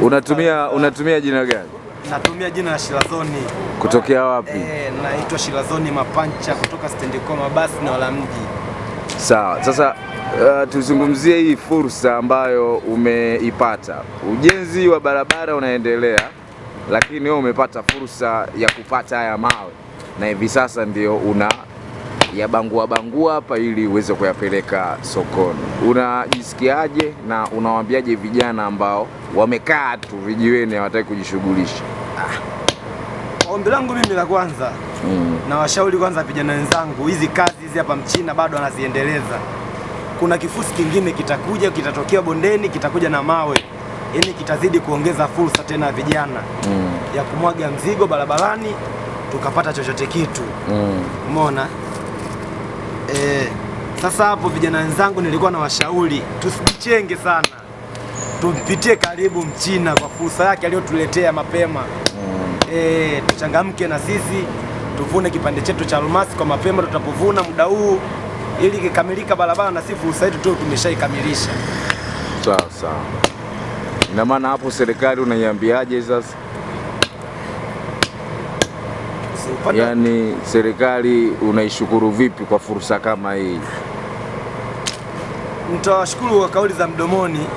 Unatumia jina gani? Natumia jina la Shilazoni. Kutokea wapi? Naitwa Shilazoni Mapancha kutoka stendi kwa mabasi na wala mji. Sawa. Sasa tuzungumzie hii fursa ambayo umeipata. Ujenzi wa barabara unaendelea, lakini wewe umepata fursa ya kupata haya mawe na hivi sasa ndio una bangua hapa ili uweze kuyapeleka sokoni. Unajisikiaje na unawaambiaje vijana ambao wamekaa tu vijiweni hawataki kujishughulisha? Ombi langu mimi la kwanza, na washauri kwanza vijana wenzangu, hizi kazi hizi hapa mchina bado anaziendeleza. Kuna kifusi kingine kitakuja, kitatokea bondeni, kitakuja na mawe. Yaani kitazidi kuongeza fursa tena vijana ya kumwaga mzigo barabarani tukapata chochote kitu. Umeona? Sasa hapo vijana wenzangu nilikuwa na washauri tusijichenge sana. Tumpitie karibu mchina kwa fursa yake aliyotuletea mapema. Tuchangamke na sisi tuvune kipande chetu cha almasi kwa mapema tutapovuna muda huu ili kikamilika barabara na sisi fursa yetu tu tumeshaikamilisha. Sawa sawa. Ina maana hapo serikali unaiambiaje sasa? Yaani serikali unaishukuru vipi kwa fursa kama hii? Nitawashukuru kwa kauli za mdomoni.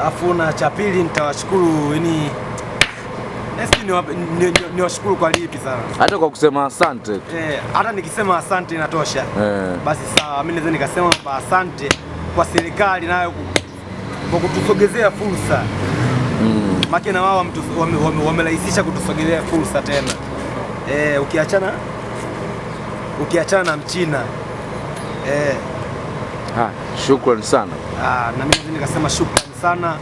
Afu na cha pili nitawashukuru niwashukuru kwa lipi sana? Hata kwa kusema asante. Hata nikisema asante inatosha. Basi sawa, mimi naweza nikasema asante kwa serikali nayo kwa kutusogezea fursa. Maki na wao wamerahisisha kutusogezea fursa tena. Ukiachana na mchina. Shukrani sana. Na mimi nikasema shukrani sana.